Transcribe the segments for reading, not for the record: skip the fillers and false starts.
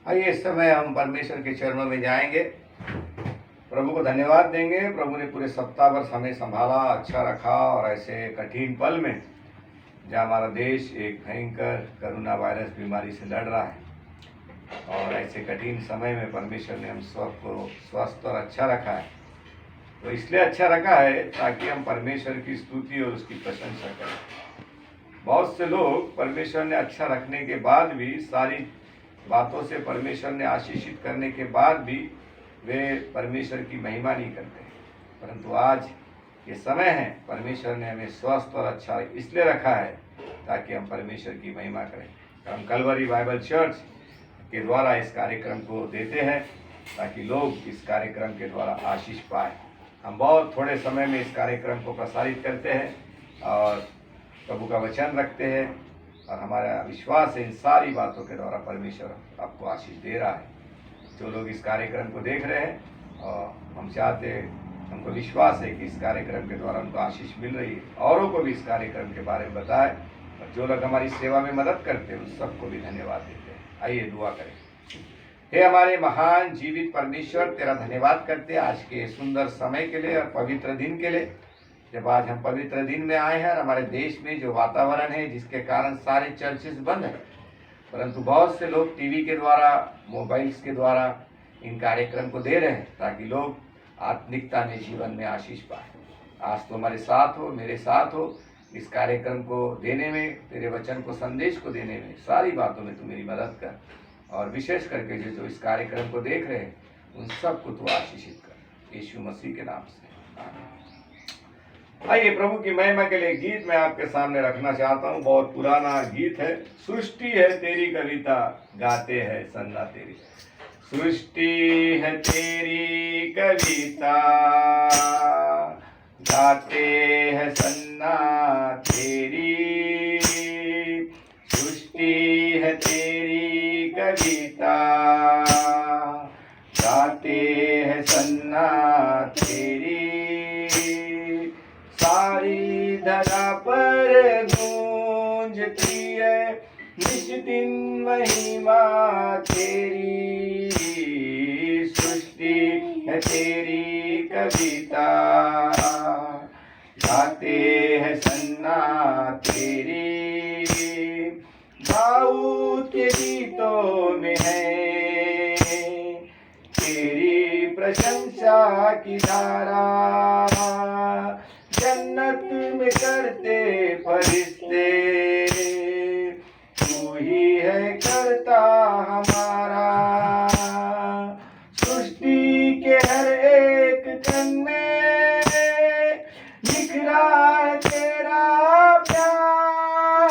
आइए इस समय हम परमेश्वर के चरणों में जाएंगे, प्रभु को धन्यवाद देंगे। प्रभु ने पूरे सप्ताह भर हमें संभाला, अच्छा रखा, और ऐसे कठिन पल में जहाँ हमारा देश एक भयंकर कोरोना वायरस बीमारी से लड़ रहा है, और ऐसे कठिन समय में परमेश्वर ने हम सबको स्वस्थ और अच्छा रखा है। तो इसलिए अच्छा रखा है ताकि हम परमेश्वर की स्तुति और उसकी प्रशंसा करें। बहुत से लोग परमेश्वर ने अच्छा रखने के बाद भी, सारी बातों से परमेश्वर ने आशीषित करने के बाद भी वे परमेश्वर की महिमा नहीं करते। परंतु आज ये समय है, परमेश्वर ने हमें स्वस्थ और अच्छा इसलिए रखा है ताकि हम परमेश्वर की महिमा करें। हम कलवरी बाइबल चर्च के द्वारा इस कार्यक्रम को देते हैं ताकि लोग इस कार्यक्रम के द्वारा आशीष पाए। हम बहुत थोड़े समय में इस कार्यक्रम को प्रसारित करते हैं और प्रभु का वचन रखते हैं, और हमारा विश्वास है इन सारी बातों के द्वारा परमेश्वर आपको आशीष दे रहा है। जो लोग इस कार्यक्रम को देख रहे हैं, और हम चाहते हैं, हमको विश्वास है कि इस कार्यक्रम के द्वारा उनको आशीष मिल रही है। औरों को भी इस कार्यक्रम के बारे में बताएं, और जो लोग हमारी सेवा में मदद करते हैं उन सबको भी धन्यवाद देते हैं। आइए दुआ करें। हे हमारे महान जीवित परमेश्वर, तेरा धन्यवाद करते हैं आज के सुंदर समय के लिए और पवित्र दिन के लिए। जब आज हम पवित्र दिन में आए हैं, और हमारे देश में जो वातावरण है जिसके कारण सारे चर्चेस बंद हैं, परंतु बहुत से लोग टीवी के द्वारा, मोबाइल्स के द्वारा इन कार्यक्रम को दे रहे हैं ताकि लोग आत्मिकता में, जीवन में आशीष पाए। आज तो हमारे साथ हो, मेरे साथ हो इस कार्यक्रम को देने में, तेरे वचन को, संदेश को देने में, सारी बातों में तू मेरी मदद कर, और विशेष करके जो इस कार्यक्रम को देख रहे हैं उन सबको तू आशीषित कर, यीशु मसीह के नाम से, आमीन। आइए प्रभु की महिमा के लिए गीत मैं आपके सामने रखना चाहता हूँ। बहुत पुराना गीत है। सृष्टि है तेरी कविता, गाते हैं सन्ना तेरी। सृष्टि है तेरी कविता, गाते हैं सन्ना तेरी। सृष्टि है तेरी कविता, गाते हैं सन्ना तेरी। सारी धरा पर गूंजती है निज दिन महिमा तेरी। सृष्टि है तेरी कविता, गाते हैं सन्ना तेरी। दाऊद के गीतों में है तेरी प्रशंसा की धारा। जन्नत में करते फरिश्ते, तू ही है करता हमारा। सृष्टि के हर एक कण में निखरा है तेरा प्यार।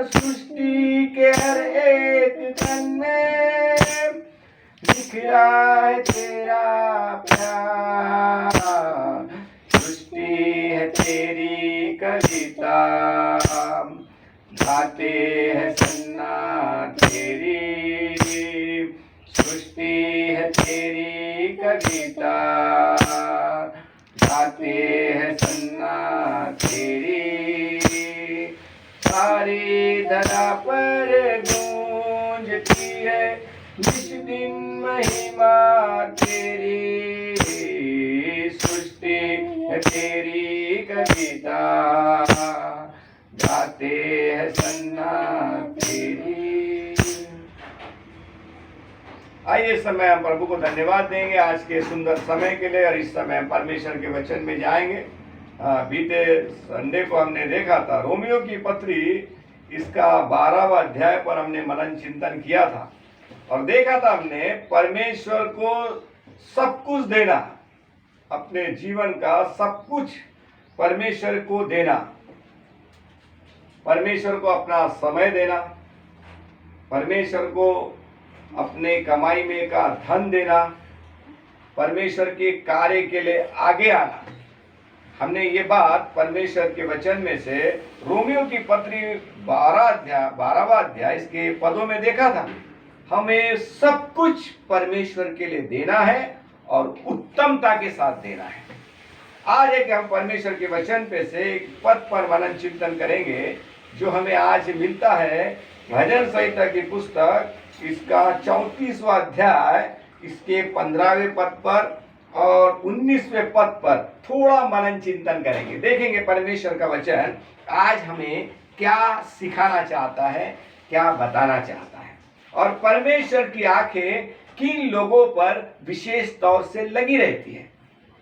सृष्टि के हर एक कण में निखरा है तेरा प्यार। तेरी कविता, गाते हैं सन्ना तेरी। सृष्टि है तेरी कविता, गाते हैं सन्ना तेरी। सारी धरा पर गूंजती है निज दिन महिमा तेरी। सृष्टि है तेरी कविता, गाते हैं सन्ना तेरी। आइए इस समय हम प्रभु को धन्यवाद देंगे आज के सुंदर समय के लिए, और इस समय हम परमेश्वर के वचन में जाएंगे। बीते संडे को हमने देखा था रोमियो की पत्री, इसका 12वां अध्याय पर हमने मनन चिंतन किया था, और देखा था हमने परमेश्वर को सब कुछ देना, अपने जीवन का सब कुछ परमेश्वर को देना, परमेश्वर को अपना समय देना, परमेश्वर को अपने कमाई में का धन देना, परमेश्वर के कार्य के लिए आगे आना। हमने ये बात परमेश्वर के वचन में से रोमियो की पत्री 12वां अध्याय इसके पदों में देखा था। हमें सब कुछ परमेश्वर के लिए देना है और उत्तमता के साथ देना है। आज है कि हम परमेश्वर के वचन पे से एक पद पर मनन चिंतन करेंगे जो हमें आज मिलता है भजन संहिता की पुस्तक इसका 34वां अध्याय इसके 15वें पद पर और 19वें पद पर थोड़ा मनन चिंतन करेंगे। देखेंगे परमेश्वर का वचन आज हमें क्या सिखाना चाहता है, क्या बताना चाहता है, और परमेश्वर की आंखें किन लोगों पर विशेष तौर से लगी रहती है।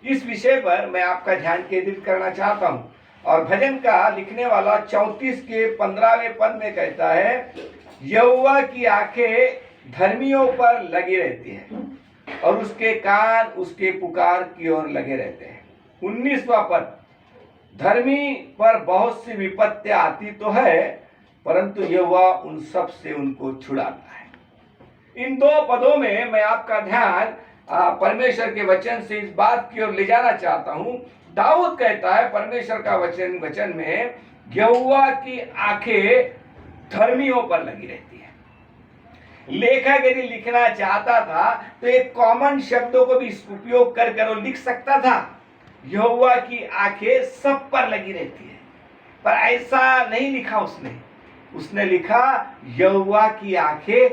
इस विषय पर मैं आपका ध्यान केंद्रित करना चाहता हूं। और भजन का लिखने वाला 34 के 15वें पद में कहता है, यहोवा की आंखें धर्मियों पर लगी रहती है और उसके कान उसके पुकार की ओर लगे रहते हैं। 19वां पद, धर्मी पर बहुत सी विपत्तियां आती तो है, परंतु यहोवा उन सब से उनको छुड़ाता है। इन दो पदों में मैं आपका ध्यान परमेश्वर के वचन से इस बात की ओर ले जाना चाहता हूं। दाऊद कहता है परमेश्वर का वचन में, यहोवा की आंखें धर्मियों पर लगी रहती है। लेखक यदि लिखना चाहता था तो एक कॉमन शब्दों को भी उपयोग कर वो लिख सकता था, यहोवा की आंखें सब पर लगी रहती है, पर ऐसा नहीं लिखा उसने लिखा यहोवा की आंखें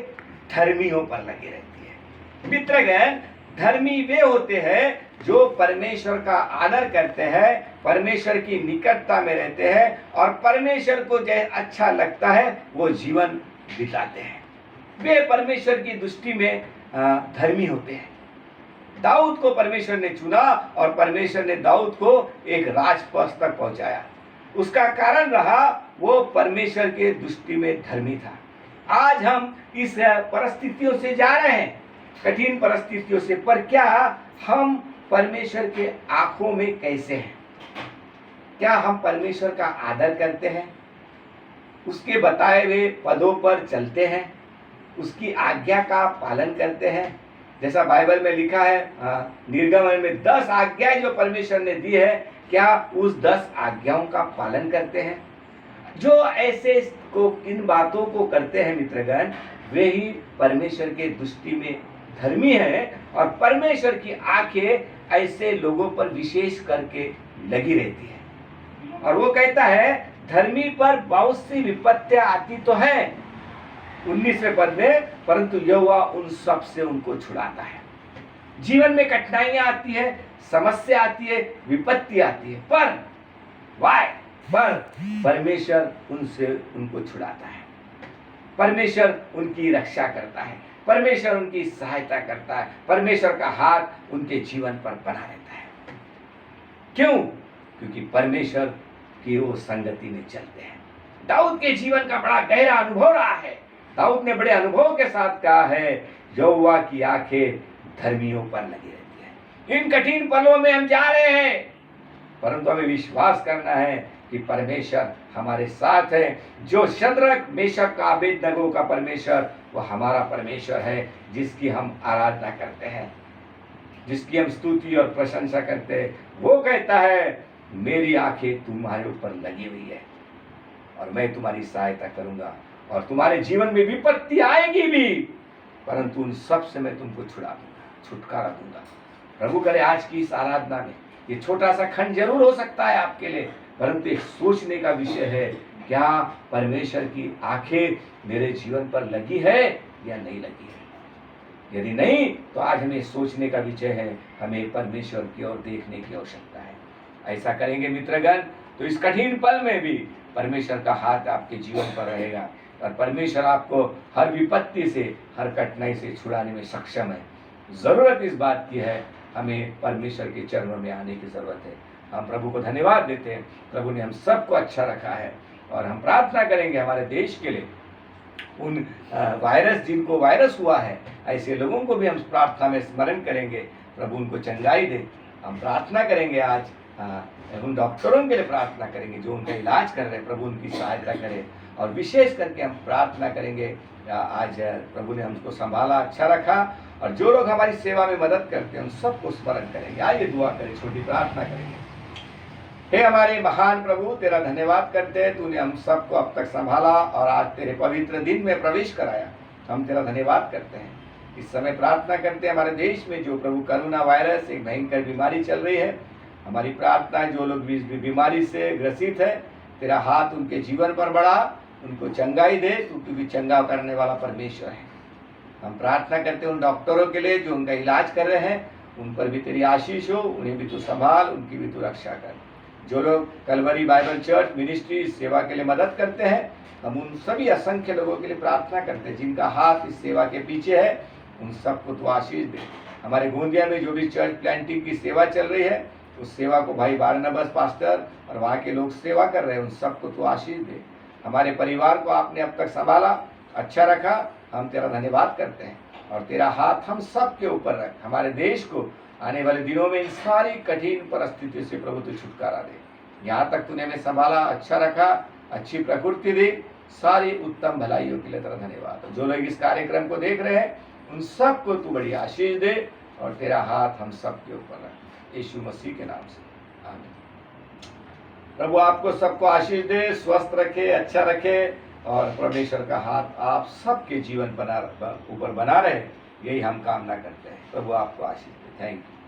धर्मियों पर लगी रहती है। मित्रगण, धर्मी वे होते हैं जो परमेश्वर का आदर करते हैं, परमेश्वर की निकटता में रहते हैं और परमेश्वर को जो अच्छा लगता है वो जीवन बिताते हैं। वे परमेश्वर की दृष्टि में धर्मी होते हैं। दाऊद को परमेश्वर ने चुना और परमेश्वर ने दाऊद को एक राजपद तक पहुंचाया। उसका कारण रहा वो परमेश्वर के दृष्टि में धर्मी था। आज हम इस परिस्थितियों से जा रहे हैं, कठिन परिस्थितियों से, पर क्या हम परमेश्वर के आंखों में कैसे हैं? क्या हम परमेश्वर का आदर करते हैं, उसके बताए हुए पदों पर चलते हैं, उसकी आज्ञा का पालन करते हैं? जैसा बाइबल में लिखा है निर्गमन में 10 आज्ञाएं जो परमेश्वर ने दी है, क्या उस 10 आज्ञाओं का पालन करते हैं? जो ऐसे को इन बातों को करते हैं मित्रगण, वे ही परमेश्वर के दृष्टि में धर्मी है और परमेश्वर की आंखें ऐसे लोगों पर विशेष करके लगी रहती है। और वो कहता है धर्मी पर बहुत सी विपत्तियां आती तो है 19वें पद में, परंतु यहोवा उन सब से उनको छुड़ाता है। जीवन में कठिनाइयां आती है, समस्या आती है, विपत्ति आती है, पर परमेश्वर उनसे उनको छुड़ाता है। परमेश्वर उनकी रक्षा करता है, परमेश्वर उनकी सहायता करता है, परमेश्वर का हाथ उनके जीवन पर बना रहता है। क्यों? क्योंकि परमेश्वर की वो संगति में चलते हैं। दाऊद के जीवन का बड़ा गहरा अनुभव रहा है। दाऊद ने बड़े अनुभव के साथ कहा है, यहोवा की आंखें धर्मियों पर लगी रहती है। इन कठिन पलों में हम जा रहे हैं, परंतु हमें विश्वास करना है कि परमेश्वर हमारे साथ है। जो शद्रक मेशक का अबेदनगो का परमेश्वर, वो हमारा परमेश्वर है, जिसकी हम आराधना करते हैं, जिसकी हम स्तुति और प्रशंसा करते हैं। वो कहता है मेरी आंखें तुम्हारे ऊपर लगी हुई है और मैं तुम्हारी सहायता करूंगा और तुम्हारे जीवन में विपत्ति आएगी भी, परंतु उन सब से मैं तुमको छुटकारा दूंगा। प्रभु करे आज की इस आराधना में ये छोटा सा खंड जरूर हो सकता है आपके लिए, परंतु एक सोचने का विषय है, क्या परमेश्वर की आंखें मेरे जीवन पर लगी है या नहीं लगी है? यदि नहीं तो आज हमें सोचने का विषय है, हमें परमेश्वर की ओर देखने की आवश्यकता है। ऐसा करेंगे मित्रगण तो इस कठिन पल में भी परमेश्वर का हाथ आपके जीवन पर रहेगा और परमेश्वर आपको हर विपत्ति से, हर कठिनाई से छुड़ाने में सक्षम है। जरूरत इस बात की है, हमें परमेश्वर के चरणों में आने की जरूरत है। हम प्रभु को धन्यवाद देते हैं, प्रभु ने हम सबको अच्छा रखा है और हम प्रार्थना करेंगे हमारे देश के लिए। उन जिनको वायरस हुआ है, ऐसे लोगों को भी हम प्रार्थना में स्मरण करेंगे, प्रभु उनको चंगाई दे। हम प्रार्थना करेंगे आज उन डॉक्टरों के लिए प्रार्थना करेंगे जो उनका इलाज कर रहे हैं, प्रभु उनकी सहायता करे। और विशेष करके हम प्रार्थना करेंगे आज प्रभु ने हमको संभाला, अच्छा रखा, और जो लोग हमारी सेवा में मदद करते हैं उन सबको स्मरण करेंगे। आइए दुआ करें, छोटी प्रार्थना करेंगे। हे हमारे महान प्रभु, तेरा धन्यवाद करते हैं, तूने हम सबको अब तक संभाला और आज तेरे पवित्र दिन में प्रवेश कराया। हम तेरा धन्यवाद करते हैं। इस समय प्रार्थना करते हैं हमारे देश में जो प्रभु कोरोना वायरस एक भयंकर बीमारी चल रही है, हमारी प्रार्थना है जो लोग इस बीमारी से ग्रसित है, तेरा हाथ उनके जीवन पर बढ़ा, उनको चंगाई दे, तू क्योंकि चंगा करने वाला परमेश्वर है। हम प्रार्थना करते हैं उन डॉक्टरों के लिए जो उनका इलाज कर रहे हैं, उन पर भी तेरी आशीष हो, उन्हें भी तू संभाल, उनकी भी तू रक्षा कर। जो लोग कलवरी बाइबल चर्च मिनिस्ट्री सेवा के लिए मदद करते हैं, हम उन सभी असंख्य लोगों के लिए प्रार्थना करते हैं जिनका हाथ इस सेवा के पीछे है, उन सबको तू आशीष दे। हमारे गोंदिया में जो भी चर्च प्लांटिंग की सेवा चल रही है, उस सेवा को भाई बारनबास पास्टर और वहाँ के लोग सेवा कर रहे हैं, उन सबको तू आशीष दे। हमारे परिवार को आपने अब तक संभाला, अच्छा रखा, हम तेरा धन्यवाद करते हैं और तेरा हाथ हम सब के ऊपर रख। हमारे देश को आने वाले दिनों में इन सारी कठिन परिस्थितियों से प्रभु तू छुटकारा दे। यहाँ तक तूने हमें संभाला, अच्छा रखा, अच्छी प्रकृति दी, सारी उत्तम भलाइयों के लिए तेरा धन्यवाद। जो लोग इस कार्यक्रम को देख रहे हैं, उन सबको तू बड़ी आशीष दे और तेरा हाथ हम सब के ऊपर रख, यीशु मसीह के नाम से, आमीन। प्रभु आपको सबको आशीष दे, स्वस्थ रखे, अच्छा रखे और परमेश्वर का हाथ आप सबके जीवन ऊपर बना रहे, यही हम कामना करते हैं। प्रभु आपको आशीष दे। Thank you.